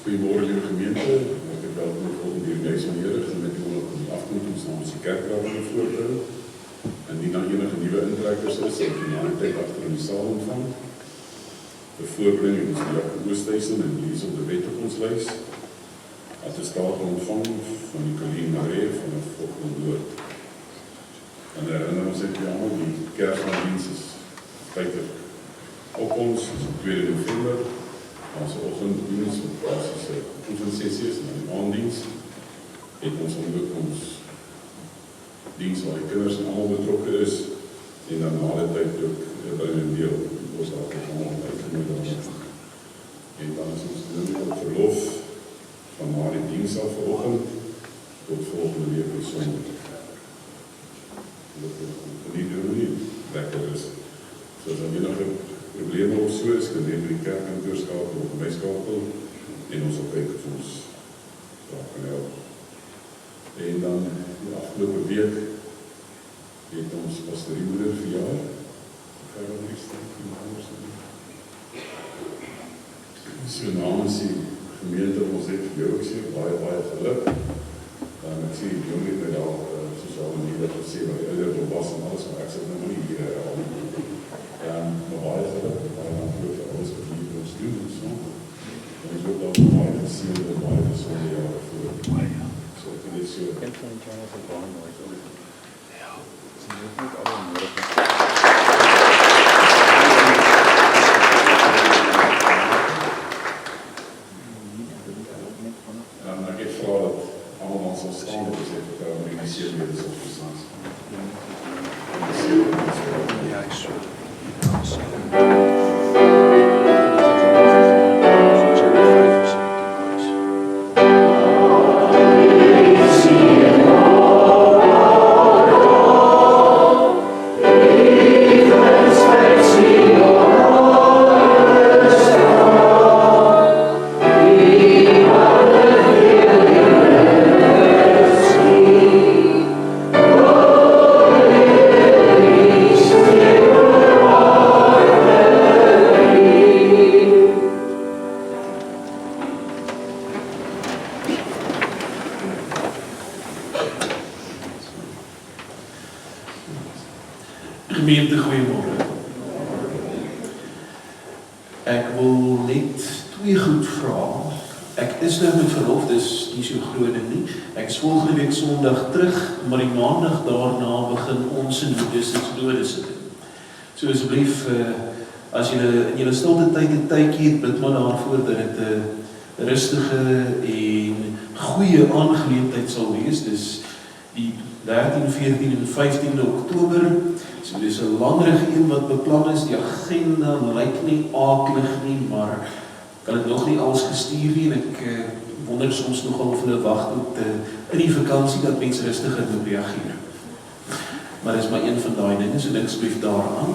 Goeiemorgen lieve gemeente, ek het welkom volgende deur Gijs van Herig en met die afkomst namens die kerkraad voorbereid. Indien daar enige nieuwe intrekkers is, sal die naamtyd achter in die saal ontvang. De voorbereiding is die Jacob Oosthuizen en lees op de wet op ons lys. Attestaat ontvang van die Colleen Maree van die Volkland Noord. En herinner ons het allemaal, die kerstdienst is feitelijk op ons, is op 2 November. Onze oggenddienst, als oefensessies en die aanddienst, het ons ons dienst waar die kinders en allemaal betrokken is, en dan na die tijd ook by een deel, ons altijd allemaal uitgenodigd. En dan is ons nu op verlof, van na die dienst af vanoggend, tot volgende week op Sondag. Dat nie doen we nie, lekker is. So as daar enige probleme of so is, kan neem die kerk in doorskakel of my skakel, en ons op kyk of ons daar kan help. En dan, die afgelopen week, het ons pastoriemmoeder verjaar. Ga dat nie staan, die anders doen. So namens die gemeente, ons het vir jou gesê, baie geluk. Ek sê, die jong het my daar, sosiale media gesê, wat die ouderdom was en alles, maar ek sê nou nie hier herhaal. Maar baie geluk, baie dankie vir alles wat hier ons doen en so. En ek hoop dat baie gesien en baie gezonde jare voor. So ek het dit so. Kind van die Jonas en baie nooit ook. Ja. Dis nie alle nodig. Ek het vra dat allemaal ons sal staan op is, ek het die seerledes op gestaan. Ja, ek so. Gemeente, goeiemorgen. Ek wil net 2 goed vra. Ek is nou met verlof, dis nie so groot ding nie. Ek is volgende week Sondag terug, maar die maandag daarna begin ons in Lodis doen. So asseblief, as julle in julle stilte tyd 'n tydjie het, bid maar daarvoor dat dit 'n rustige en goeie aangeleentheid sal wees. Dis die 13, 14 en 15 Oktober. So dis 'n langerige een wat beplan is. Die agenda lyk nie aaklig nie, maar kan dit nog nie alles gestuur nie. En ek wonder soms nogal of hulle wag tot in die vakansie dat mense rustiger moet reageer. Maar dis maar een van daai dinge, so dink asseblief daaraan.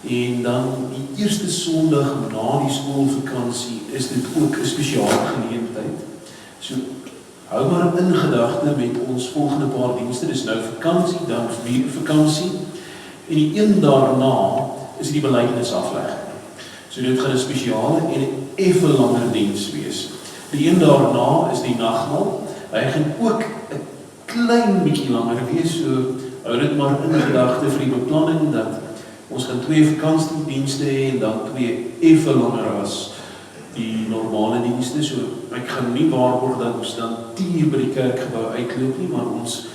En dan die eerste Sondag na die skoolvakansie is dit ook 'n spesiale geleentheid. So hou maar in gedagte met ons volgende paar dienste. Dis nou vakansie, dan weer vakansie. En die een daarna is die belydenisaflegging. So dit gaan 'n spesiale en 'n effe langer diens wees. Die een daarna is die nagmaal. Hy gaan ook 'n klein bietjie langer wees. So hou dit maar in gedagte vir die beplanning dat ons gaan 2 vakansiedienste hê en dan 2 effe langer as die normale dienste. So ek gaan nie waarborg dat ons dan 10 by die kerkgebou uitloop nie, maar ons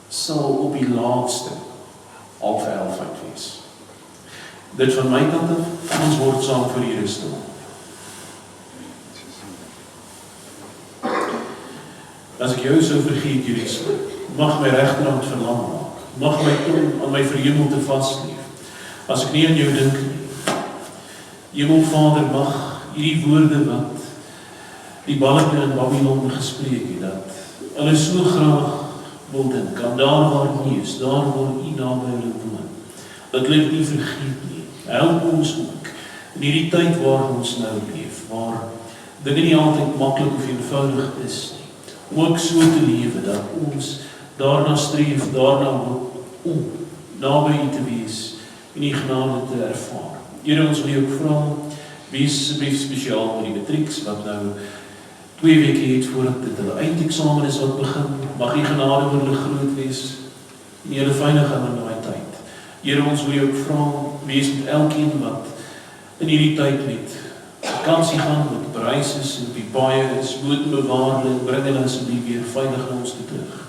sal op die laatste 11:30 wees. Dit van my kant af, ons word saam voor die Here stil. As ek jou sou vergeet, Julius, mag my regterhand verlam maak, mag my tong aan my verhemelte vasleef, as ek nie aan jou dink nie. Hemelvader, mag hierdie woorde wat die balke in Babylon gespreek het, dat hulle so graag wil dink, aan daar waar nie is, daar waar U naby hulle woon, dat hulle nie vergeet nie. Help ons ook in hierdie tyd waar ons nou leef, waar dinge nie altyd maklik of eenvoudig is nie, ook so te lewe dat ons daarna streef, daarna hoop om naby U te wees en U genade te ervaar. Here, ons wil U ook vra Wees asseblief spesiaal met die matrieks wat nou 2 weke het voordat dit hulle eindeksamen is wat begin. Mag die genade oor hulle groot wees en julle veilig hou in daai tyd. Here, ons wil jou ook vra, wees met elkeen wat in hierdie tyd met vakansie gaan, met op reis is en op die paaie is, moet bewaar en bring hulle asseblief weer veilig na ons toe terug.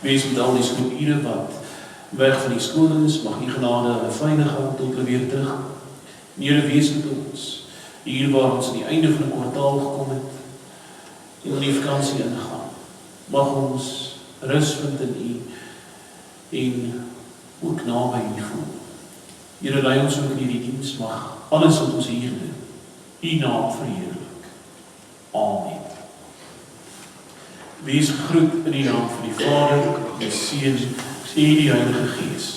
Wees met al die skoolure wat weg van die skool is, mag die genade hulle veilig hou tot hulle weer terug. En Here, wees met ons, hier waar ons aan die einde van 'n kwartaal gekom het, en in die vakansie ingaan. Mag ons rus vind in U en ook naby U voel. Here, lei ons ook in hierdie diens, mag alles wat ons hier doen, U naam verheerlik. Amen. Wees gegroet in die naam van die Vader, die Seun en die Heilige Gees.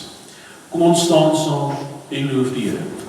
Kom ons staan saam en loof die Here. Die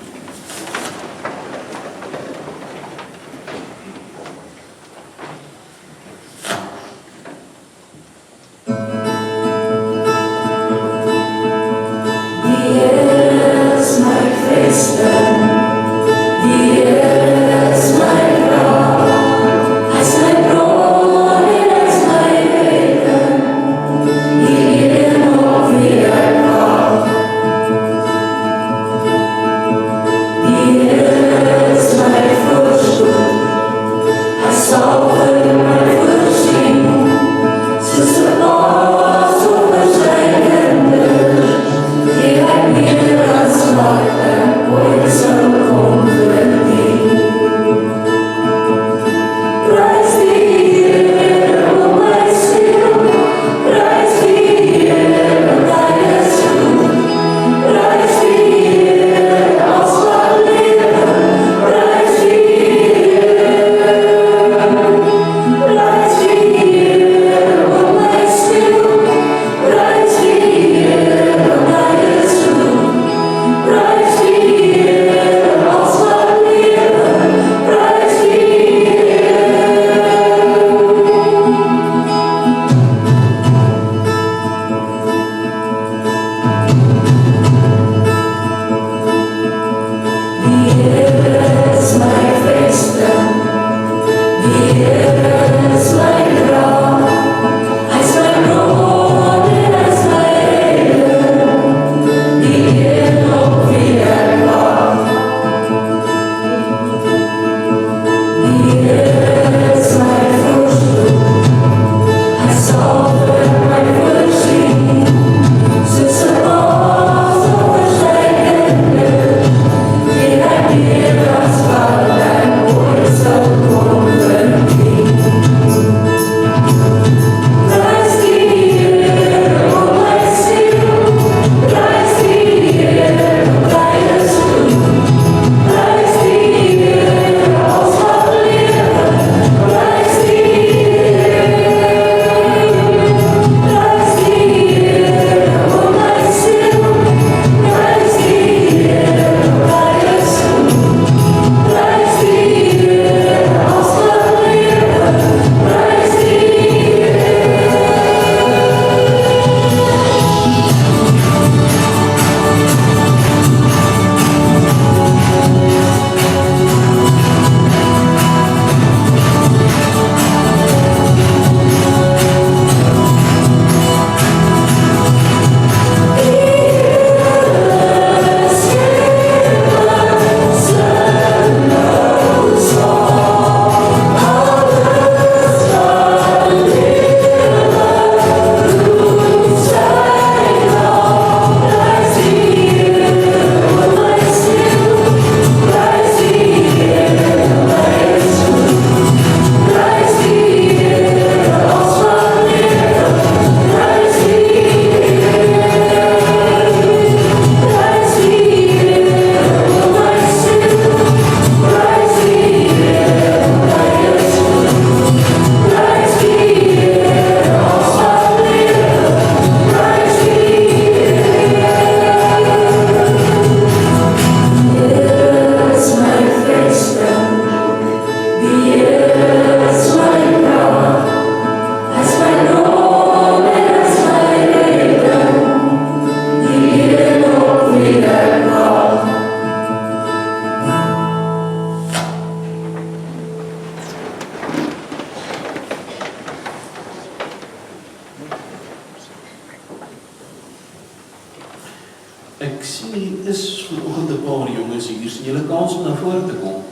miskien is vanoggend 'n paar jonges hier, sien julle kans om na vore te kom.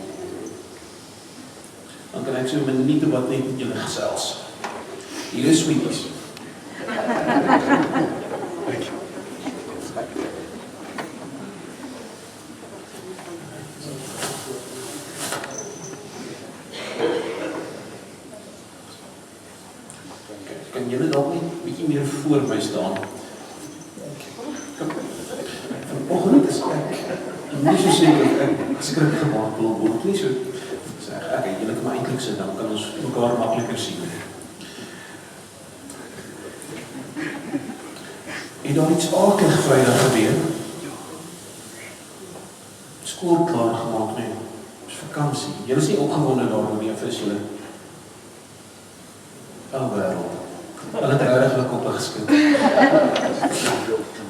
Dan kan ek so 'n minuut wat net met julle gesels. Hier is sweeties. Kan julle dalk net 'n bietjie meer voor my staan? Vanoggend is ek nie so seker of ek skrik gemaak wil word nie, so sê ek, julle kan maar eintlik sit, dan kan ons mekaar makliker sien. Het daar iets akelig Vrydag gebeur? Skool klaar gemaak, nee. Dis vakansie. Julle is nie opgewonde daaroor nie, of is julle? Wêreld. Hulle het regtig op geskit.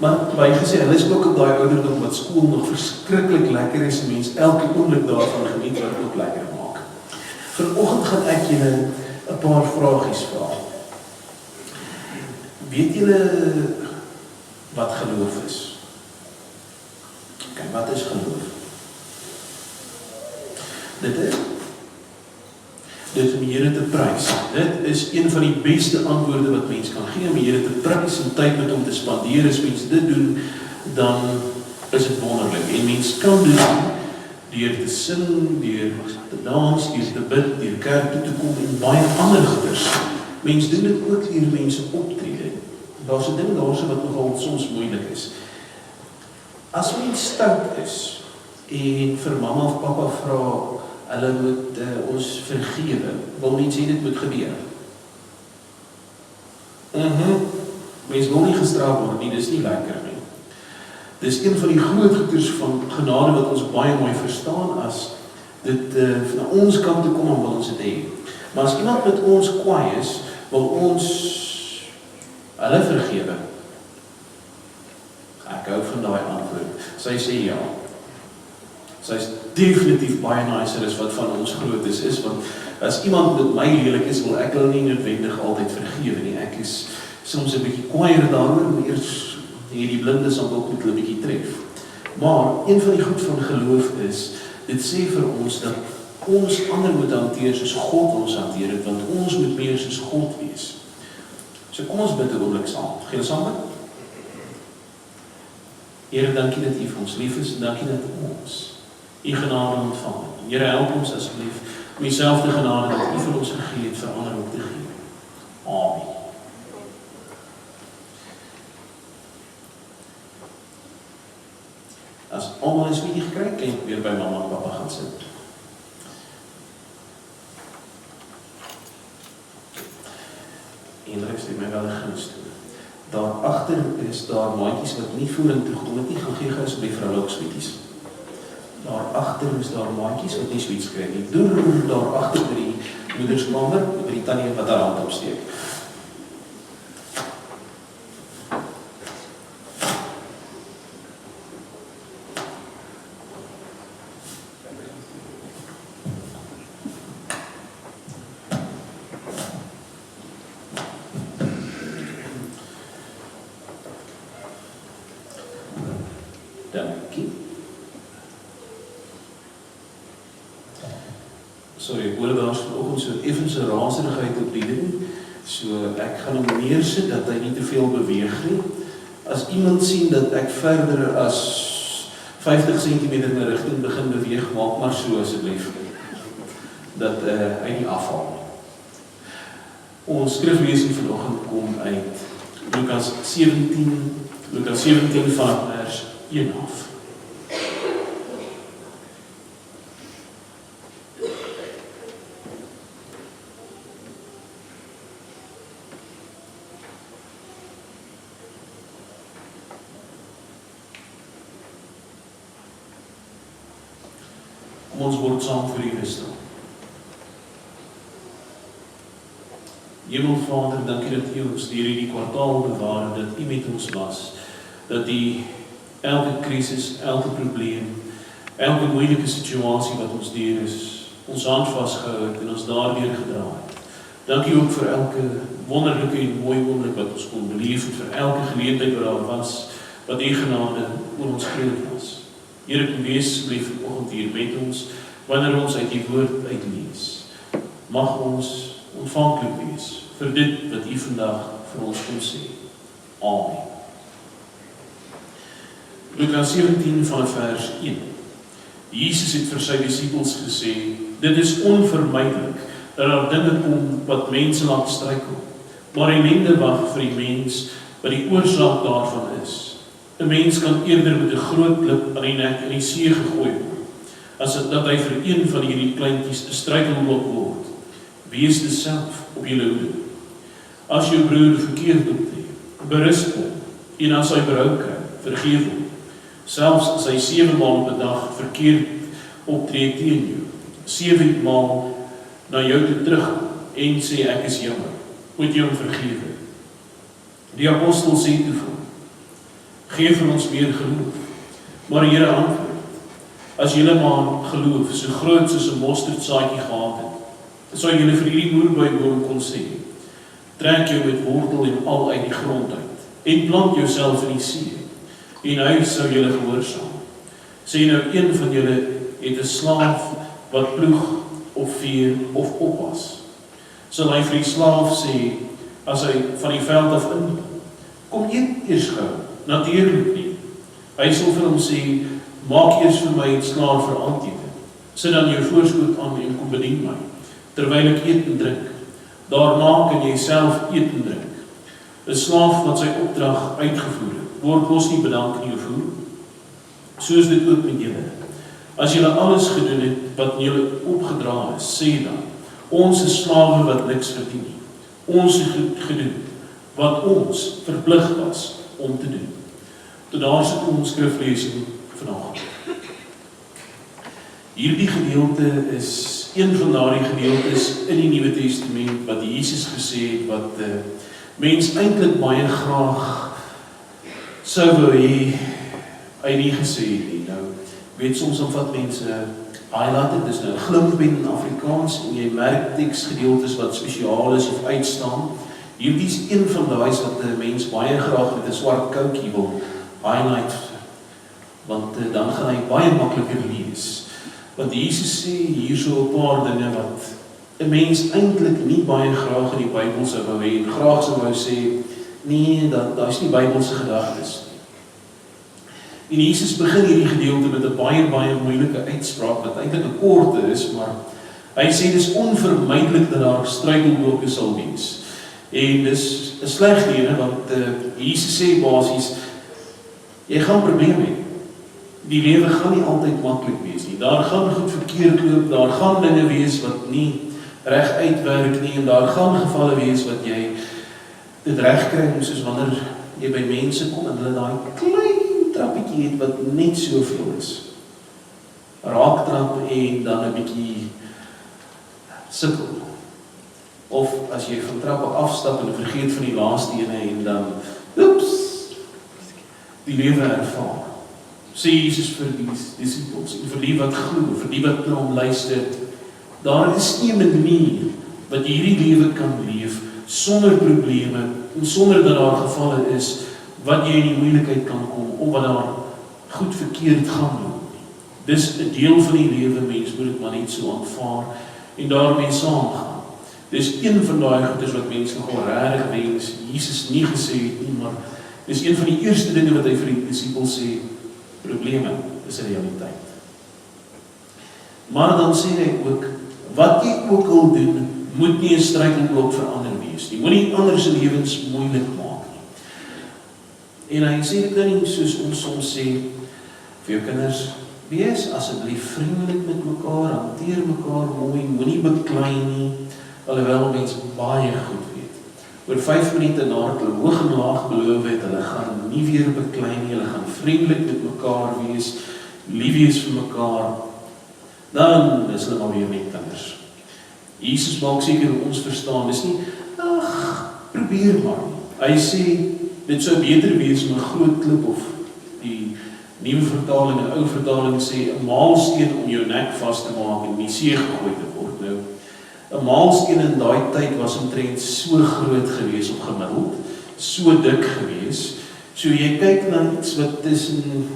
Maar baie gesê, hulle is ook op daai ouderdom wat skool nog verskriklik lekker is, en mens elke oomblik daarvan geniet wat ook lekker maak. Vanoggend gaan ek julle 'n paar vragies vra. Weet julle wat geloof is? Okay, wat is geloof? Dit is om die Here te prys. Dit is een van die beste antwoorde wat mens kan gee, om die Here te prys en tyd met hom te spandeer. As mens dit doen, dan is dit wonderlik. En mens kan dit deur te sing, deur te dans, deur te bid, deur kerk toe te kom en baie ander goeders. Mens doen dit ook deur mense optrede. Daar's 'n ding daarso wat nogal soms moeilik is. As mens stout is en vir mamma of pappa vra, hulle moet ons vergewe, wil mens sê dit moet gebeur. Mens wil nie gestraf word nie, dis nie lekker nie. Dis een van die groot goeders van genade wat ons baie mooi verstaan as dit na ons kant toe kom en wil ons dit hê. Maar as iemand met ons kwaai is, wil ons hulle vergewe. Ek hou van daai antwoord. Sy sê ja. Sy is definitief baie nicer as wat van ons groot is, want as iemand met my lelik is, wil ek hulle nie noodwendig altyd vergewe nie. Ek is soms 'n bietjie kwaaier daaroor, maar eers hierdie blinde sal ook met hulle bietjie tref. Maar een van die goed van geloof is, dit sê vir ons dat ons ander moet hanteer soos God ons hanteer het, want ons moet meer soos God wees. So kom ons bid 'n oomblik saam. Gaan ons saam bid? Here, dankie dat U vir ons lief is, en dankie dat ons U genade ontvang. Here, help ons asseblief om dieselfde genade wat U vir ons gegee het, vir ander ook te gee. Amen. As almal 'n sweetie gekry, kan jy weer by mamma en pappa gaan sit. En luister my wel 'n guns toe. Daar agter is daar maatjies wat nie vorentoe gekom het nie, gaan gee gou asseblief vir hulle ook sweeties. Daar agter is daar maatjies wat nie sweets kry nie. Doen daar agter by die moederskamer, by die tannie wat haar hand opsteek. Dankie. Sorry, ek hoor daar is vanoggend so effens 'n raserigheid op die ding, so ek gaan hom neersit dat hy nie te veel beweeg nie. As iemand sien dat ek verder as 50 cm in 'n rigting begin beweeg, maak maar so asseblief, dat hy nie afval nie. Ons skriflesing vanoggend kom uit Lukas 17 van vers 1 af. Kom ons word saam vir U stil. Hemelvader, dankie dat U ons deur hierdie kwartaal bewaar en dat U met ons was. Dat U elke krisis, elke probleem, elke moeilike situasie wat ons deur is, ons hand vasgehou het en ons daardeur gedra het. Dankie ook vir elke wonderlike en mooi oomblik wat ons kon beleef het, vir elke geleentheid wat daar was, wat U genade oor ons groot was. Here, kom wees asseblief vanoggend hier met ons, wanneer ons uit die woord uitlees. Mag ons ontvanklik wees vir dit wat U vandag vir ons kom sê. Amen. Lukas 17 van vers 1. Jesus het vir sy disippels gesê, dit is onvermydelik dat daar dinge kom wat mense laat struikel, maar ellende wag vir die mens wat die oorsaak daarvan is. 'n Mens kan eerder met 'n groot klip aan die nek in die see gegooi word, as dat hy vir een van hierdie kleintjies 'n struikelblok word. Wees dus self op julle hoede. As jou broer verkeerd optree, berus hom, en as hy berou kry, vergeef hom. Selfs as hy 7 maal op 'n dag verkeerd optree teen jou, 7 maal na jou toe terugkom en sê ek is jammer, moet jy hom vergewe. Die apostel sê toe vir hom, geef vir ons meer geloof. Maar die Here antwoord, as julle maar geloof so groot soos 'n mosterdsaadjie gehad het, sou julle vir hierdie moerbeiboom kon sê, trek jou met wortel en al uit die grond uit, en plant jouself in die see, en hy sou julle gehoorsaam. Sê nou een van julle het 'n slaaf wat ploeg of vee of oppas. Sal hy vir die slaaf sê, as hy van die veld af inkom, kom eet eers gou, natuurlik nie. Hy sal vir hom sê, maak eers vir my iets klaar vir aandete. Sit dan jou voorskoot aan en kom bedien my, terwyl ek eet en drink. Daarna kan jy self eet en drink. 'n Slaaf wat sy opdrag uitgevoer het, word mos nie bedank nie, of hoe? Soos dit ook met julle. As julle alles gedoen het wat julle opgedra is, sê dan, ons is slawe wat niks verdien nie. Ons het gedoen wat ons verplig was om te doen. Tot daar sit ons skriflesing vanaand. Hierdie gedeelte is een van daardie gedeeltes in die Nuwe Testament wat Jesus gesê het, wat mens eintlik baie graag sou wou hê hy nie gesê het nie. Nou, weet soms dan vat mense highlight, dit is nou glimpen in Afrikaans, en jy merk teksgedeeltes wat spesiaal is of uitstaan. Hierdie is een van daai wat 'n mens baie graag met 'n swart koutjie wil highlight, want dan gaan hy baie makliker lees. Want Jesus sê hier so 'n paar dinge wat 'n mens eintlik nie baie graag in die Bybel sou wou hê, en graag sou wou sê, nee, daar is nie Bybelse gedagtes. En Jesus begin hierdie gedeelte met 'n baie moeilike uitspraak, wat eintlik 'n korte is, maar hy sê dis onvermydelik dat daar struikelblokke sal wees. En dis 'n slegte ene, want Jesus sê basies, jy gaan probleme hê. Die lewe gaan nie altyd maklik wees nie. Daar gaan goed verkeerd loop, daar gaan dinge wees wat nie reg uitwerk nie, en daar gaan gevalle wees wat jy dit reg kry, soos wanneer jy by mense kom en hulle daai klein trappietjie het wat net soveel is. Raaktrap en dan 'n bietjie sukkel. Of as jy van trappe afstap en vergeet van die laaste ene en dan, oeps, die lewe ervaar. Sê Jesus vir die disciples, en vir die wat glo, vir die wat na hom luister, daar is nie 'n manier wat jy hierdie lewe kan leef sonder probleme en sonder dat daar gevalle is wat jy in die moeilikheid kan kom of wat daar goed verkeerd gaan loop. Dis 'n deel van die lewe, mens moet dit maar net so aanvaar en daarmee saamgaan. Dis een van daai goeders wat mense nogal regtig wens Jesus nie gesê het nie, maar dis een van die eerste dinge wat hy vir die disippels sê, probleme is 'n realiteit. Maar dan sê hy ook, wat jy ook al doen, moet nie 'n struikelblok vir ander wees nie. Moenie ander se lewens moeilik maak nie. En hy sê dit nie soos ons soms sê vir jou kinders, wees asseblief vriendelik met mekaar, hanteer mekaar mooi, moenie beklei nie, alhoewel mense baie goed weet. Oor 5 minute nadat hulle hoog en laag beloof het, hulle gaan nie weer beklei nie, hulle gaan vriendelik met mekaar wees, lief wees vir mekaar, dan is hulle maar weer net kinders. Jesus maak seker ons verstaan, dis nie, probeer maar. Hy sê, dit sou beter wees om 'n groot klip of die nuwe vertaling en ou vertaling sê, 'n maalsteen om jou nek vas te maak en in die see gegooi te word. Nou, 'n maalsteen in daai tyd was omtrent so groot gewees op gemiddeld, so dik gewees, so jy kyk na iets wat tussen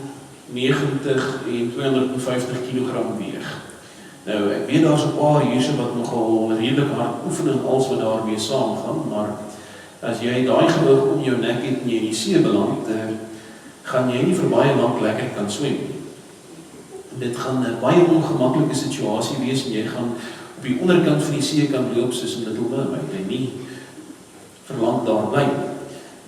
90 en 250 kg weeg. Nou, ek weet daar's 'n paar hierse wat nogal redelik hard oefen en als wat daarmee saamgaan, maar as jy daai gewig om jou nek het en jy in die see beland, gaan jy nie vir baie lank lekker kan swem nie. Dit gaan 'n baie ongemaklike situasie wees en jy gaan op die onderkant van die see kan loop soos in Little Mermaid en nie vir lank daar bly.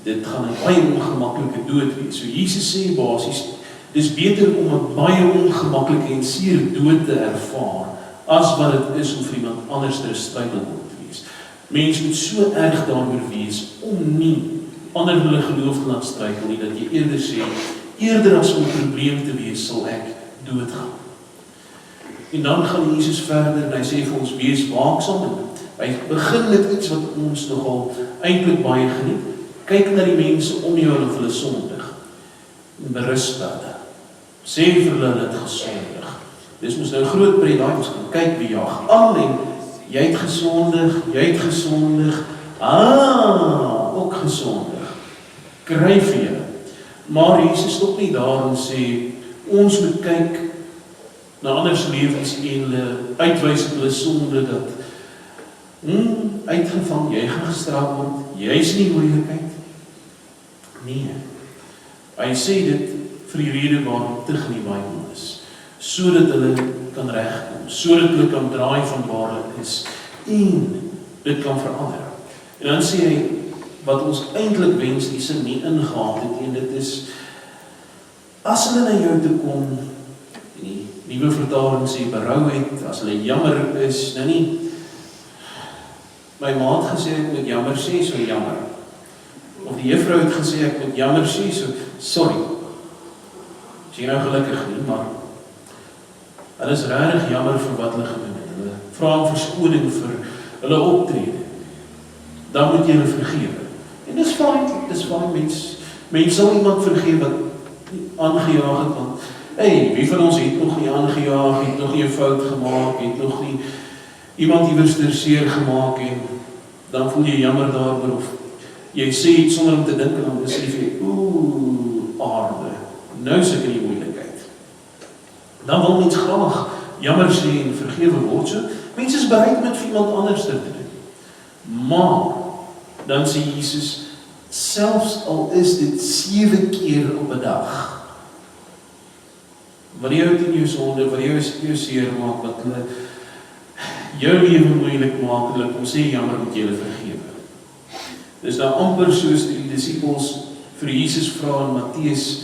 Dit gaan 'n baie ongemaklike dood wees. So Jesus sê basies, dis beter om 'n baie ongemaklike en seer dood te ervaar as wat dit is om vir iemand anders te struikelblok te wees. Mense moet so erg daaroor wees om nie ander hulle geloof te laat struikel nie, dat jy eerder sê, eerder as om 'n probleem te wees, sal ek doodgaan. En dan gaan Jesus verder en hy sê vir ons, wees waaksaam. Hy begin met iets wat ons nogal eintlik baie geniet. Kyk na die mense om jou en of hulle sondig. En berus hulle. Sê vir hulle het gesondig. Dis mos nou groot pret daai ons gaan kyk wie jag aan en jy het gesondig, ook gesondig. Kry vir julle. Maar Jesus stop nie daar en sê, ons moet kyk na ander se lewens en hulle uitwys op hulle sonde dat uitgevang, jy gaan gestraf word, jy is nie moeilikheid. Nee. Hy sê dit vir die rede waarom tug in die Bybel is, sodat hulle kan regkom, sodat hulle kan draai van waar hulle is en dit kan verander. En dan sê hy wat ons eintlik wens die sin nie ingehaal het en dit is as hulle na jou toe kom, die nuwe vertaling sê berou het, as hulle jammer is, nou nie my ma het gesê ek moet jammer sê, so jammer. Of die juffrou het gesê ek moet jammer sê, so sorry. Is jy nou gelukkig nie, maar hulle is regtig jammer vir wat hulle gedoen het. Hulle vra om verskoning vir hulle optrede. Dan moet jy hulle vergewe. En dis fyn, mens sal iemand vergewe wat aangejaag het, want wie van ons het nog nie aangejaag, het nog nie 'n fout gemaak, het nog nie iemand iewers terseer gemaak en dan voel jy jammer daaroor of jy sê iets sonder om te dink en dan besef jy, aarde, nou is ek in die moeilikheid. Dan wil mens graag jammer sê en vergewe word, so mense is bereid om dit vir iemand anders te doen. Maar, dan sê Jesus, selfs al is dit 7 keer op 'n dag, wat jy uit in jou sonde, wat jy seer maak, wat hulle jou lewe moeilik maak, hulle kom sê jammer moet jy hulle vergewe. Dis nou amper soos die disippels vir Jesus vra in Matteus,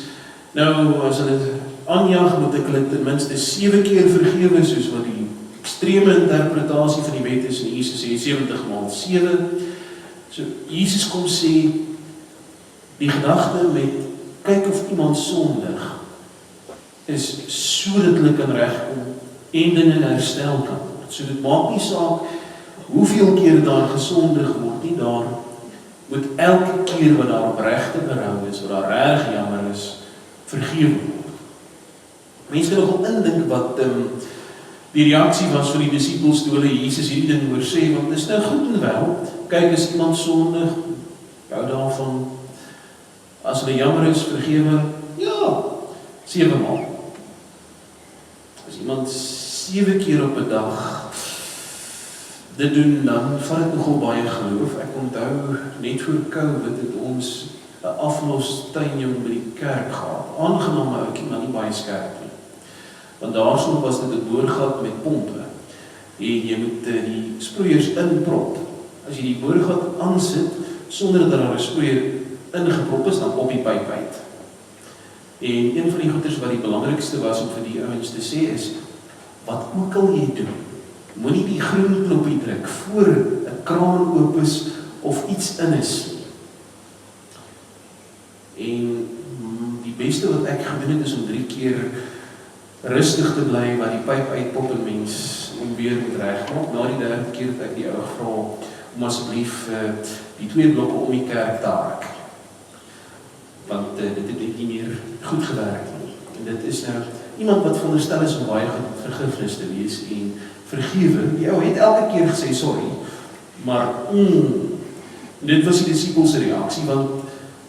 nou as hulle aanjaag moet ek hulle ten minste 7 keer vergewe, soos wat die extreme interpretasie van die wet is, en Jesus sê 70 maal 7. So Jesus kom sê, die gedagte met kyk of iemand sondig is sodat hulle kan regkom en dinge herstel kan word. So dit maak nie saak hoeveel keer daar gesondig word nie, daar moet elke keer wat daar opregte berou is, wat daar reg jammer is, vergewe word. Mense kan nogal indink wat die reaksie was van die disippels toe hulle Jesus hierdie ding hoor sê, want dit is nou goed en wel, kyk as iemand sondig, hou daarvan, as hulle jammer is, vergewe, ja, 7 maal. As iemand 7 keer op 'n dag dit doen, dan vat dit nogal baie geloof. Ek onthou, net voor COVID het ons 'n aflostuinjong by die kerk gehad. Aangename ouetjie, maar nie baie skerp nie. Want daarso was dit 'n boorgat met pompe. En jy moet die sproeiers inprop. As jy die boorgat aansit, sonder dat daar 'n sproeier ingeprop is, dan pop die pyp uit. En een van die goeders wat die belangrikste was om vir die ouens te sê is, wat ook al jy doen, moenie die groen knoppie druk voor 'n kraan oop is of iets in is. En die beste wat ek gedoen het is om 3 keer rustig te bly waar die pyp uitpop en mens om weer moet regmaak. Na die 3de keer het ek die ou gevra om asseblief die 2 blokke om die kerk te haak. Want dit het nie meer goed gewerk nie. En dit is nou iemand wat veronderstel is om baie vergifnis te wees en vergewe. Die ou het elke keer gesê sorry, maar dit was die disippels se reaksie, want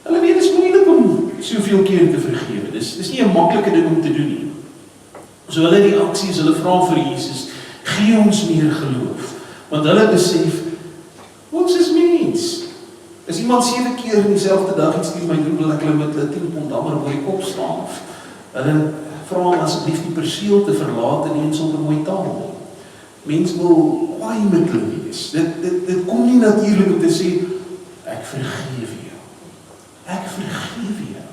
hulle weet dit is moeilik om soveel keer te vergewe. dis nie 'n maklike ding om te doen nie. So hulle die aksies, hulle vra vir Jesus, gee ons meer geloof. Want hulle besef, ons is mens. As iemand 7 keer in dieselfde dag iets stuur my doen, wil ek hulle met 'n 10 pond hamer op die kop staan. Hulle vra hom asseblief die perseel te verlaat en nie sonder mooi taal nie. Mens wil kwaai met hulle wees. Dit kom nie natuurlik om te sê, ek vergeef jou. Ek vergeef jou.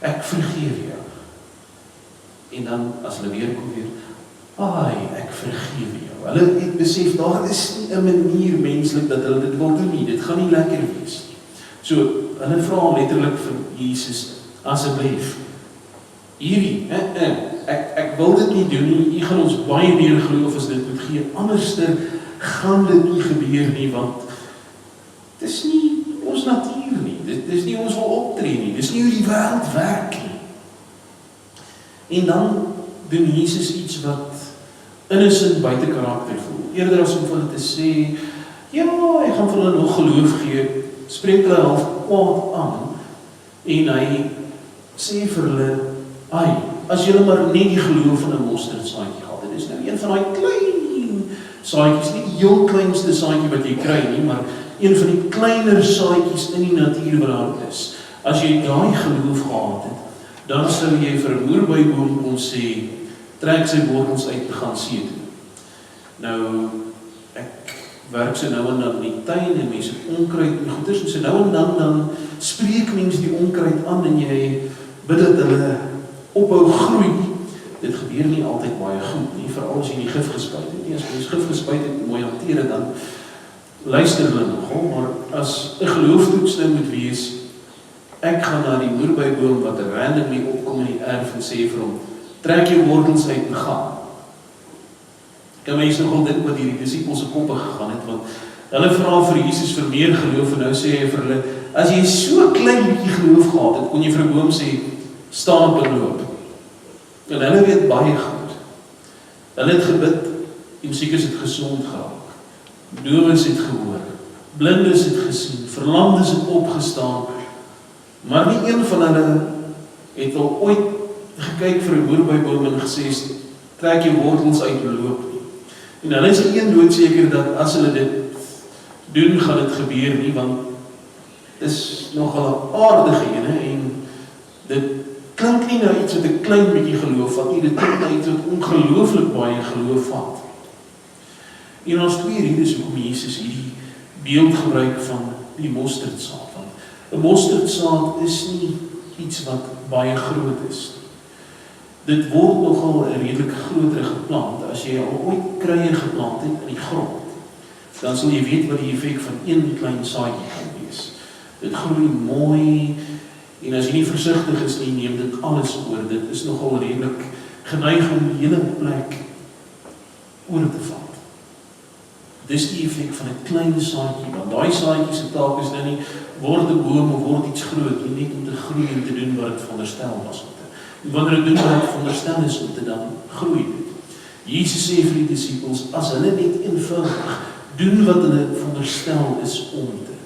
Ek vergeef jou. En dan, as hulle weer kom weer, ek vergeef jou. Hulle het besef, daar is nie 'n manier menslik dat hulle dit wil doen nie. Dit gaan nie lekker wees nie. So, hulle vra letterlik vir Jesus, asseblief, hierdie, ek wil dit nie doen nie, u gaan ons baie meer geloof as dit moet gee, anderster gaan dit nie gebeur nie, want dit is nie ons natuur nie, dit is nie ons wil optree nie, dit is nie hoe die wêreld werk nie. En dan doen Jesus iets wat innocent buite karakter voel. Eerder as om vir hulle te sê, ja, hy gaan vir hulle nog geloof gee, spreek hulle half kwaad aan, en hy sê vir hulle, as julle maar net die geloof van 'n mosterdsaadjie gehad het, dit is nou een van daai klein saadjies, nie die heel kleinste saadjie wat jy kry nie, maar een van die kleiner saadjies in die natuur wat daar is. As jy daai geloof gehad het, dan sou jy vir 'n moerbeiboom kon sê, trek sy wortels uit te gaan see toe. Nou, ek werk so nou en dan in die tuin en mense onkruid en goeders, en so nou en dan spreek mense die onkruid aan en jy bid dat hulle ophou groei. Dit gebeur nie altyd baie goed nie, veral as jy nie gif gespuit het nie. As jy gif gespuit het, mooi hanteer, dan luister hulle nogal, maar as 'n geloofstoets nou moet wees, ek gaan na die moerbeiboom wat randomly opkom in die erf en sê vir hom, trek jou wortels uit en gaan. Kan mense nogal dink wat hierdie disippels se koppe gegaan het, want hulle vra vir Jesus vir meer geloof, en nou sê hy vir hulle, as jy so klein bietjie geloof gehad het, kon jy vir 'n boom sê, staan op en loop. En hulle weet baie goed. Hulle het gebid, en siekes het gesond geraak. Dowes het gehoor, blindes het gesien, verlamdes het opgestaan, maar nie een van hulle het al ooit gekyk vir 'n moerbeiboom en gesê, trek jou wortels uit en loop nie. En hulle is een doodseker dat as hulle dit doen, gaan dit gebeur nie, want is nogal 'n aardige ene, en dit klink nie nou iets wat 'n klein bietjie geloof vat nie, dit klink nou iets wat ongelooflik baie geloof vat. En ons twee redes hoekom Jesus hierdie beeld gebruik van die mosterdsaad. Want 'n mosterdsaad is nie iets wat baie groot is. Dit word nogal 'n redelik groter geplant. As jy al ooit kruie geplant het in die grond, dan sal jy weet wat die effek van een klein saadjie gaan wees. Dit groei mooi, en as jy nie versigtig is nie, neem dit alles oor. Dit is nogal redelik geneig om die hele plek oor te vat. Dis die effek van 'n klein saadjie, want daai saadjie se taak is nou nie word 'n boom of word iets groot, nie net om te groei en te doen wat dit veronderstel was om te. En wanneer dit doen wat dit veronderstel is om te, dan groei dit. Jesus sê vir die disippels, as hulle net eenvoudig doen wat hulle veronderstel is om te,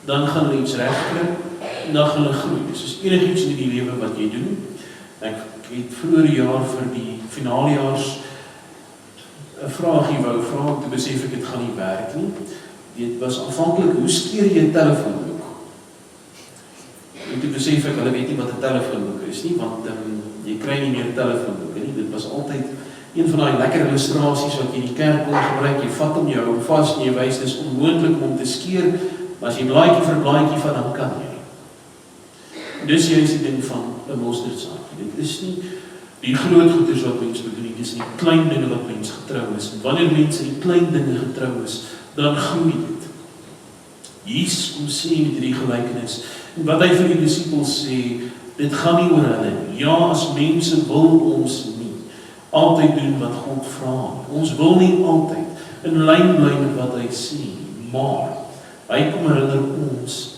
dan gaan hulle iets regkry en dan gaan hulle groei. Dis is enigiets in die lewe wat jy doen. Ek het vroeër jaar vir die finaaljaars 'n vraagie wou vra, om te besef ek dit gaan nie werk nie. Dit was aanvanklik, hoe skeer jy 'n telefoonboek? En toe besef ek, hulle weet nie wat 'n telefoonboek is nie, want jy kry nie meer telefoonboeke nie. Dit was altyd een van daai lekker illustrasies wat jy in die kerk kon gebruik. Jy vat hom, jy hou hom vas en jy wys, dis onmoontlik om te skeer, maar as jy blaadjie vir blaadjie vat, dan kan jy. En dis juist die ding van 'n mosterdsaadjie. Dit is nie die groot goeders wat mens bedoel nie, dis die klein dinge wat mens getrou is. En wanneer mense die klein dinge getrou is, dan groei dit. Jesus kom sê met hierdie gelykenis, en wat hy vir die disippels sê, dit gaan nie oor hulle nie. Ja, as mense wil ons nie altyd doen wat God vra. Ons wil nie altyd in lyn bly met wat hy sê, maar hy kom herinner ons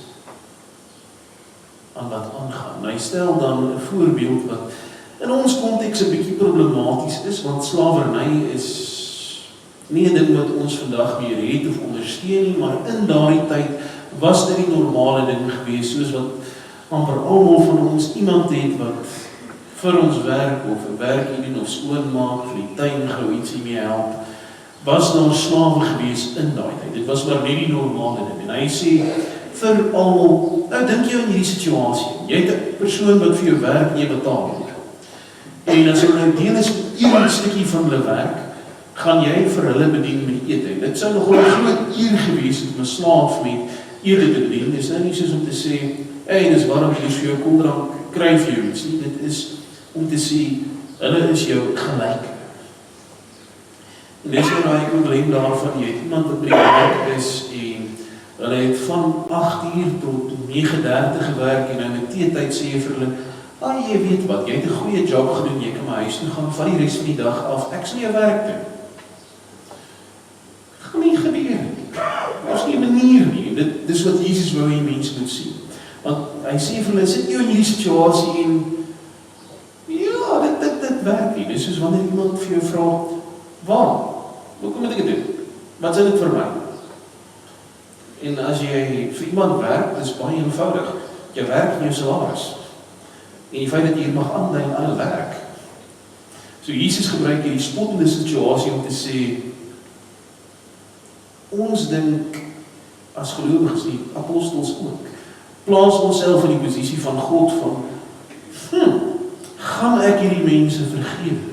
aan wat aangaan. Hy stel dan 'n voorbeeld wat in ons konteks 'n bietjie problematies is, want slawerny is nie 'n ding wat ons vandag weer het of ondersteun nie, maar in daardie tyd was dit die normale ding gewees, soos wat amper almal van ons iemand het wat vir ons werk, of 'n werkie doen, of skoonmaak, vir die tuin gou ietsie mee help, was daar slawe gewees in daai tyd. Dit was maar net die normale ding. En hy sê, vir almal, nou dink jy in hierdie situasie, jy het 'n persoon wat vir jou werk en jy betaal word. En as hulle nou deel is met een stukkie van hulle werk, gaan jy vir hulle bedien met die ete. Dit sou nogal 'n groot eer gewees het om 'n slaaf met ete te bedien. Dit is nou nie soos om te sê, hey, dis warm, hier is vir jou koeldrank, kry vir jou iets nie. Dit is om te sê, hulle is jou gelyk. En dis nou daai probleem daarvan, jy het iemand wat by die werk is en hulle het van 8 uur tot 9:30 gewerk en nou met teetyd sê jy vir hulle, jy weet wat, jy het 'n goeie job gedoen, jy kan my huis toe gaan, vat die res van die dag af, ek sal jou werk doen. Dit gaan nie gebeur nie. Daar is nie 'n manier nie. Dit is wat Jesus wou hê mense moet sien. Want hy sê vir hulle, sit jy in hierdie situasie en ja, dit werk nie. Dis soos wanneer iemand vir jou vra, waar? Hoekom moet ek dit doen? Wat is dit vir my? En as jy vir iemand werk, dis baie eenvoudig. Jy werk in jou salaris. En die feit dat jy hier mag aandui aan alle werk. So Jesus gebruik hierdie spottende situasie om te sê, ons dink as gelowiges, die apostels ook, plaas onsself in die posisie van God van, gaan ek hierdie mense vergewe?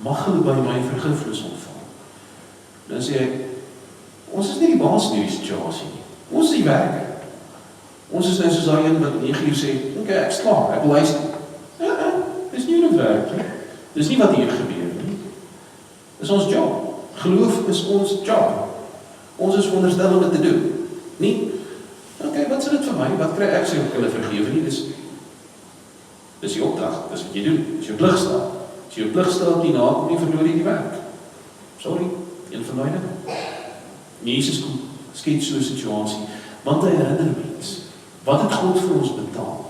Mag hulle by my vergifnis ontvang? Dan sê ek, ons is nie die baas in hierdie situasie nie. Ons is die werker. Ons is nou soos daai een wat 9 uur sê, okay, ek is klaar, ek luister. Dis nie hoe dit werk nie. Dis nie wat hier gebeur nie. Dis ons job. Geloof is ons job. Ons is veronderstel om dit te doen. Nie, okay, wat is dit vir my? Wat kry ek sê ek hulle vergewe nie? Dis die opdrag, dis wat jy doen. Dis jou pligstaat. As jy jou pligstaat nie nakom nie, verloor jy die werk. Sorry, een van daai dinge. Jesus skets so 'n situasie, want hy herinner mense, wat het God vir ons betaal?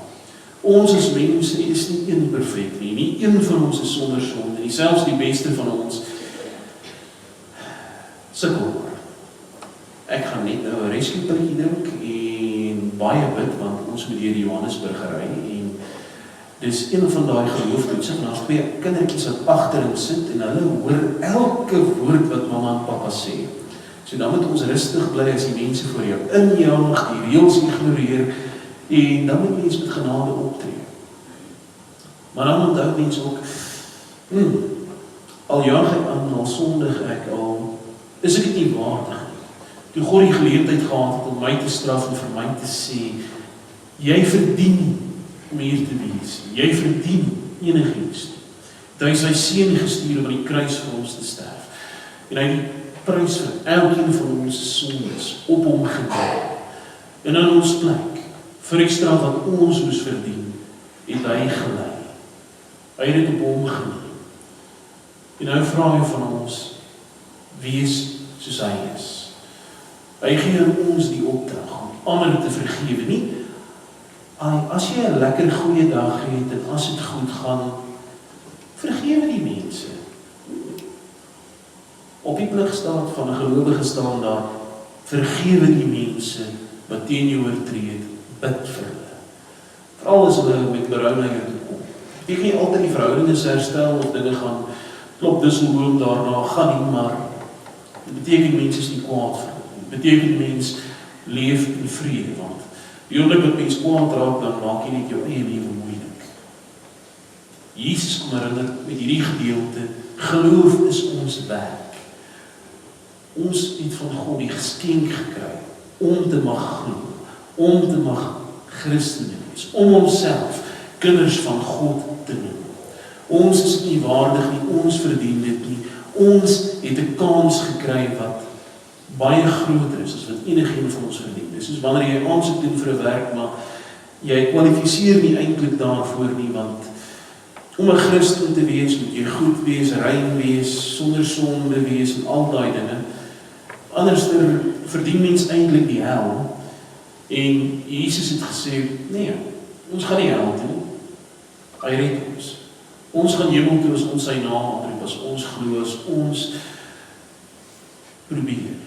Ons as mense is nie een perfek nie, nie een van ons is sonder sonde nie, selfs die beste van ons sukkel. Ek gaan net nou 'n rescuepilletjie drink en baie bid, want ons moet deur die Johannesburg ry en dis een van daai gelooftoetse, en daar's 2 kindertjies wat agterin sit en hulle hoor elke woord wat mamma en pappa sê. So dan moet ons rustig bly as die mense voor jou injaag, die reëls ignoreer en dan moet mens met genade optree. Maar dan onthou mens ook, al jaag ek aan, al sondig ek al, is ek dit nie waardig nie. Toe God die geleentheid gehad het om my te straf en vir my te sê, jy verdien om hier te wees. Jy verdien enigiets. Hy het sy seun gestuur om aan die kruis vir ons te sterf. En hy het die prys vir elkeen van ons sondes op hom gedra. En in ons plek, vir die straf wat ons moes verdien, het hy gelei. Hy het dit op hom geneem. En nou vra hy van ons, wees soos hy is. Hy gee ons die opdrag om ander te vergewe, nie? As jy 'n lekker goeie dag het en as dit goed gaan, vergewe die mense. Op die pligstaat van 'n gelowige staan daar, vergewe die mense wat teen jou oortree het, bid vir hulle. Veral as hulle met berou na jou toe kom. Jy gaan nie altyd die verhoudings herstel of dinge gaan klop disselboom daarna, gaan nie, maar dit beteken mense is nie kwaad vir hulle. Dit beteken mens leef in vrede, want die oomblik wat mens kwaad raak, dan maak jy net jou eie lewe moeilik. Jesus kom herinner met hierdie gedeelte, geloof is ons werk. Ons het van God die geskenk gekry om te mag glo, om te mag Christene wees, om onsself kinders van God te noem. Ons is nie waardig nie, ons verdien dit nie. Ons het 'n kans gekry wat baie groter is as wat enigeen van ons verdien. Dis soos wanneer jy aansoek doen vir 'n werk, maar jy kwalifiseer nie eintlik daarvoor nie, want om 'n Christen te wees, moet jy goed wees, rein wees, sonder sonde wees en al daai dinge. Anders verdien mens eintlik die hel. En Jesus het gesê, nee, ons gaan nie hel toe nie. Hy red ons. Ons gaan hemel toe as ons sy naam aanroep, as ons glo, as ons probeer.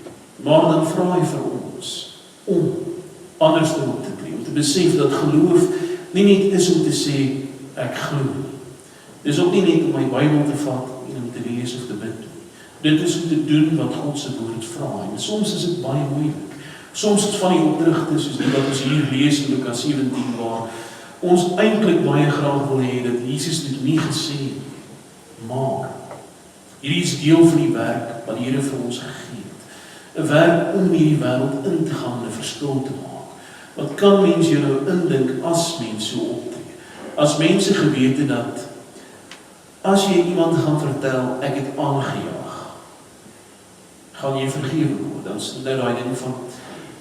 Maar dan vra hy vir ons om anders te op te tree, om te besef dat geloof nie net is om te sê, ek glo nie. Dis ook nie net om my Bybel te vat en om te lees of te bid nie. Dit is om te doen wat God se woord vra. En soms is dit baie moeilik. Soms is van die opdragte soos die wat ons hier lees in Lukas 17 waar ons eintlik baie graag wil hê dat Jesus dit nie gesê het. Maar hierdie is deel van die werk wat die Here vir ons gegee het. 'n Werk om hierdie wêreld in te gaan en 'n verskil te maak. Wat kan mense jou nou indink as mense so optree? As mense geweet het dat as jy iemand gaan vertel, ek het aangejaag, gaan jy vergewe word. Dan is nou daai ding van,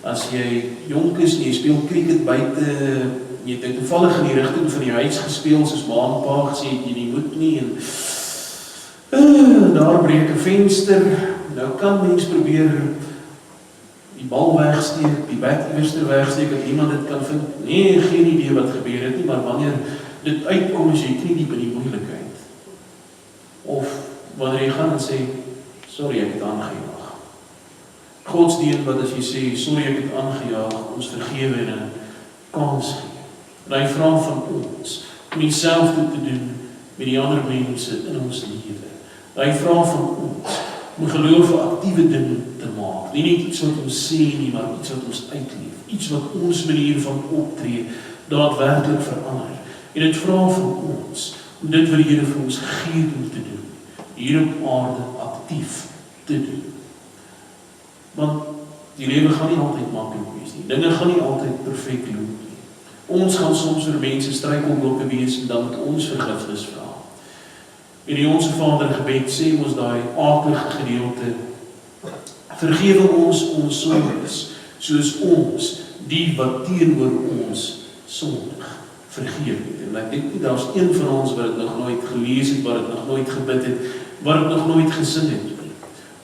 as jy jonk is en jy speel cricket buite, jy het toevallig in die rigting van die huis gespeel, soos ma en pa gesê het, jy nie moet nie, en daar breek 'n venster, nou kan mens probeer die bal wegsteek, die bat eerste wegsteek, dat iemand dit kan vind. Nee, geen idee wat gebeur het nie, maar wanneer dit uitkom, is jy nie diep in die moeilikheid. Of wanneer jy gaan en sê, sorry, ek het aangejaag. Godsdienst wat as jy sê, sorry, ek het aangejaag, ons vergewe en 'n kans gee. En hy vra van ons, om dieselfde te doen met die ander mense in ons lewe. Hy vra van ons, om geloof 'n aktiewe ding te maak. Nie net iets wat ons sê nie, maar iets wat ons uitleef. Iets wat ons manier van optree daadwerklik verander. En dit vra van ons, om dit wat die Here vir ons gegee het om te doen, hier op aarde aktief te doen. Want die lewe gaan nie altyd maklik wees nie. Dinge gaan nie altyd perfek loop nie. Ons gaan soms vir mense struikelblokke wees en dan moet ons vergifnis vra. En die Onse Vader gebed sê ons daai aardige gedeelte, vergewe ons sondes, soos ons die wat teenoor ons sondig vergeef het. En ek dink daar's een van ons wat dit nog nooit gelees het, wat dit nog nooit gebid het, wat dit nog nooit gesing het.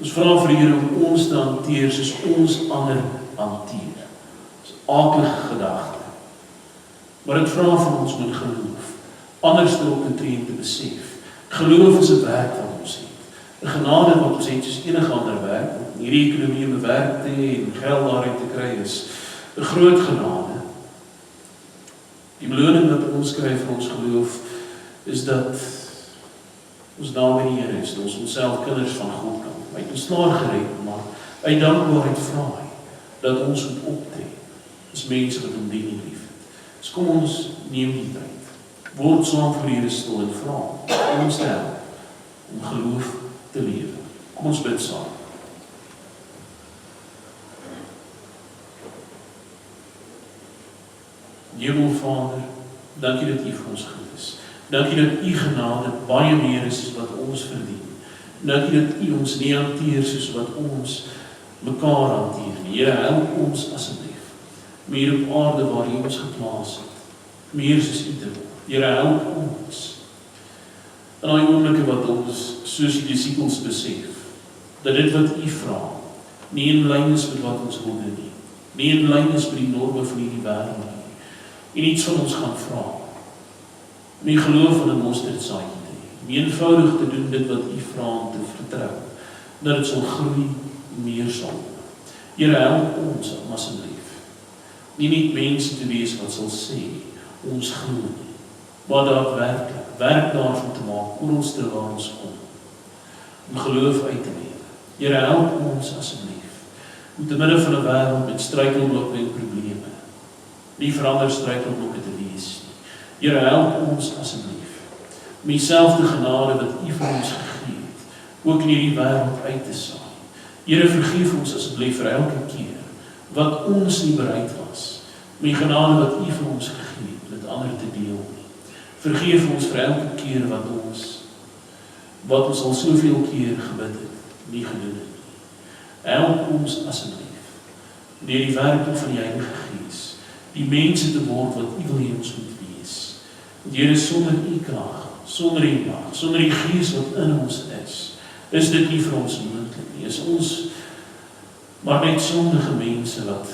Ons vra vir die Here om ons te hanteer soos ons ander hanteer. Dis 'n aardige gedagte. Maar dit vra van ons met geloof, anders te op te tree en te besef. Geloof is 'n werk wat ons het. 'n Genade wat ons het soos enige ander werk. Hierdie ekonomie om 'n werk te hê en geld daarin te kry is 'n groot genade. Die beloning wat ons kry vir ons geloof is dat ons naam in die Here is, dat ons onsself kinders van God kan. Hy het ons klaar gered, maar uit dankbaarheid vra hy dat ons moet optree as mense wat hom dien en liefhet. Dus kom ons neem die tyd. Word saam voor die Here stil en vra ons te help om geloof te lewe. Kom ons bid saam. Hemelvader, dankie dat U vir ons goed is. Dankie dat U genade baie meer is as wat ons verdien. Dankie dat U ons nie hanteer soos wat ons mekaar hanteer nie. Here, help ons asseblief. Meer op aarde waar U ons geplaas het. Meer soos U te word. Here, help ons. In daai oomblikke wat ons, soos die disippels besef, dat dit wat U vra, nie in lyn is met wat ons wil doen nie. Nie in lyn is met die norme van hierdie wêreld nie. En iets van ons gaan vra. Om die geloof van 'n mosterdsaadjie te hê. Om eenvoudig te doen dit wat U vra om te vertrou. Dat dit sal groei meer sal. Here, help ons asseblief. Nie net mense te wees wat sal sê, ons glo nie. Maar daadwerklik, werk daarvan te maak, oor ons te waar ons kom. Om geloof uit te lewe. Here, help ons asseblief. Om te midde van 'n wêreld met struikelblokke en probleme, nie verander struikelblokke te wees nie. Here, help ons asseblief. Om dieselfde genade wat U vir ons gegee het, ook in hierdie wêreld uit te saai. Here, vergeef ons asseblief vir elke keer wat ons nie bereid was, om die genade wat U vir ons gegee het, met ander te deel nie. Vergeef ons vir elke keer wat ons al soveel keer gebid het, nie gedoen het nie. Help ons asseblief, deur die werking van die Heilige Gees, die mense te word wat U wil hê ons moet wees. Here, sonder U krag, sonder U mag, sonder die Gees wat in ons is dit nie vir ons moontlik nie. Is ons maar net sondige mense wat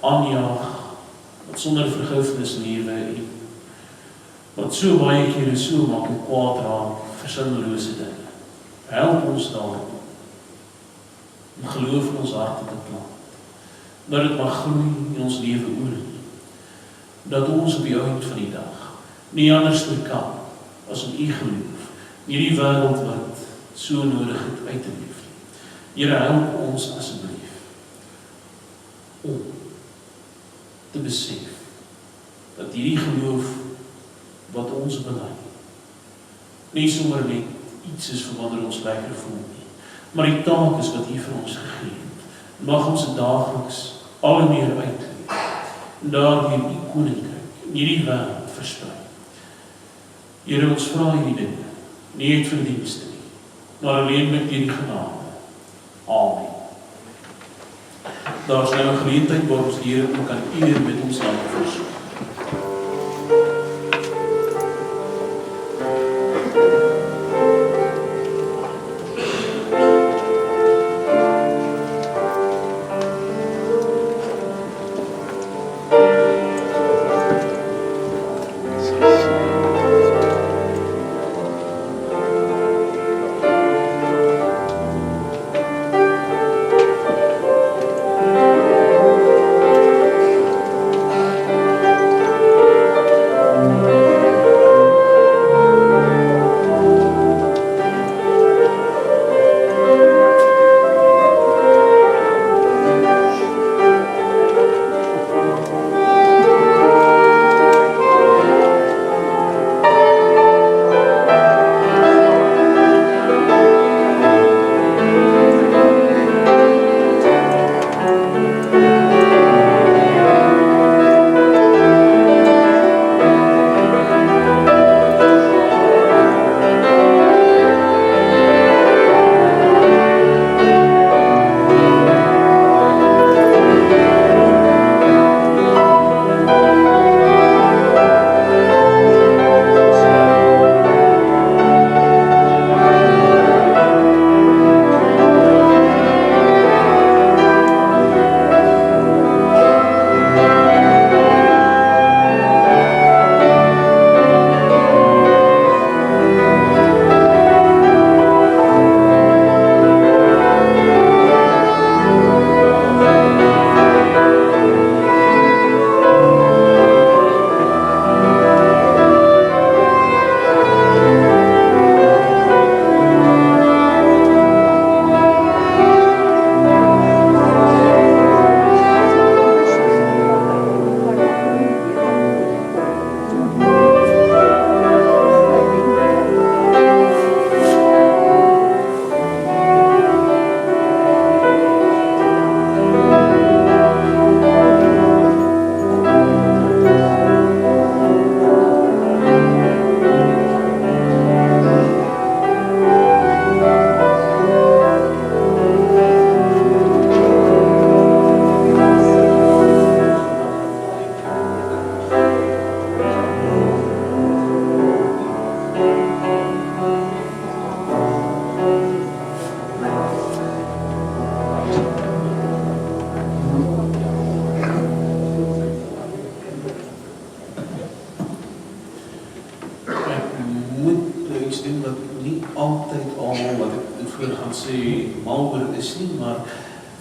aanjaag, wat sonder vergifnis lewe en wat so baie kere so maklik kwaad raak vir sinnelose dinge. Help ons daarin om geloof in ons harte te plant, dat dit mag groei in ons lewe oor, dat ons op die einde van die dag nie anders kan as om U geloof, nie die wêreld wat so nodig het uit te leef. Here, help ons asseblief om te besef dat hierdie geloof wat ons bely, nie sommer net iets is vir wanneer ons lekker voel nie, maar die taak is wat U vir ons gegee het. Mag ons dit daagliks al hoe meer uitleef, en daardeur U koninkryk in hierdie wêreld versprei. Here, ons vra hierdie dinge, nie uit verdienste nie, maar alleen met hierdie genade. Amen. Daar is nou 'n geleentheid waar ons die Here ook kan eer met ons dank versoek.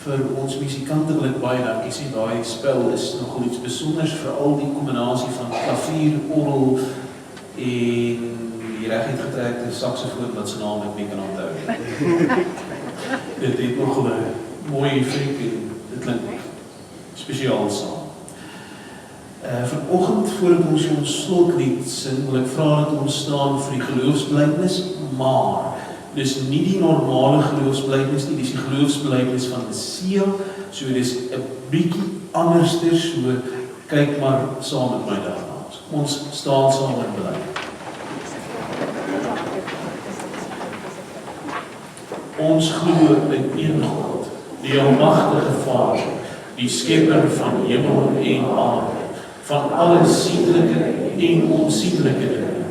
Vir ons musikante wil ek baie dankie sê, daai spel is nogal iets besonders, veral die kombinasie van klavier, orgel en die reguit getrekte saksofoon wat sy naam ek nie kan onthou. Dit het nogal 'n mooi effek en dit klink spesiaal saam. Vanoggend voordat ons slotlied sing, wil ek vra dat ons staan vir die geloofsbelijdenis, maar dis nie die normale geloofsbelijdenis nie, dis die geloofsbelijdenis van die siel, so dis 'n bietjie anderster, so kyk maar saam met my daarna. Ons staan saam en bely. Ons glo in een God, die almagtige Vader, die skepper van hemel en aarde, van alle sienlike en onsienlike dinge,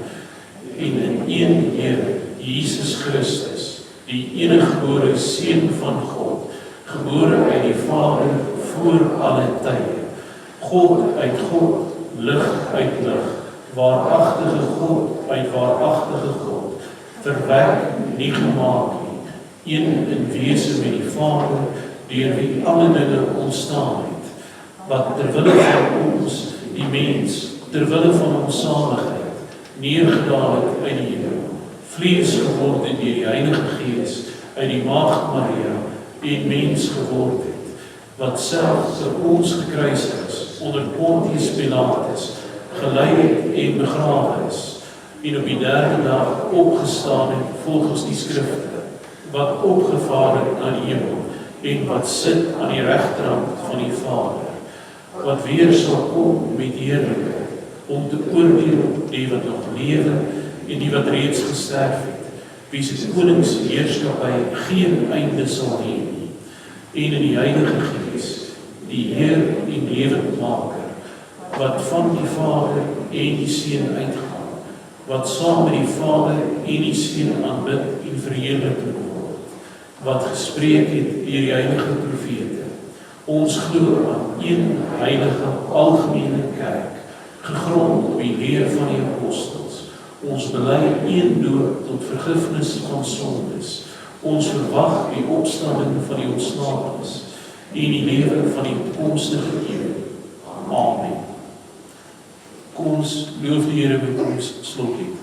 en in een Here, Jesus Christus, die eniggebore Seun van God, gebore uit die Vader voor alle tye, God uit God, lig uit lig, waaragtige God uit waaragtige God, verwek nie gemaak nie, een in wese met die Vader, deur wie alle dinge ontstaan het, wat terwille van ons, die mens, terwille van ons saligheid, neergedaal het uit die hemel, vlees geword het deur die Heilige Gees uit die Maagd Maria en mens geword het, wat self vir ons gekruisig is, onder Pontius Pilatus, gelei het en begrawe is, en op die derde dag opgestaan het volgens die skrifte, wat opgevaar het na die hemel, en wat sit aan die regterhand van die Vader, wat weer sal kom met heerlikheid, om te oordeel die wat nog lewe en die wat reeds gesterf het, wie se koningsheerskappy geen einde sal hê nie, en in die Heilige Gees, die Heer en lewendmaker, wat van die Vader en die Seun uitgaan, wat saam met die Vader en die Seun aanbid en verheerlik word, wat gespreek het deur die heilige profete. Ons glo aan een heilige algemene kerk, gegrond op die leer van die apostels. Ons bely een doop tot vergifnis van sondes. Ons verwag die opstanding van die ontslapenes en die lewe van die toekomstige eeu. Amen. Kom ons loof die Here met ons slotlied.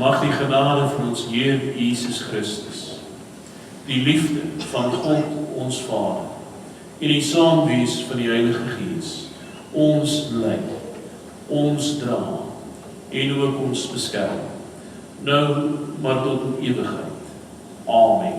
Mag die genade van ons Heer Jesus Christus, die liefde van God ons Vader en die saamwees van die Heilige Gees ons lei, ons dra en ook ons beskerm, nou maar tot in ewigheid. Amen.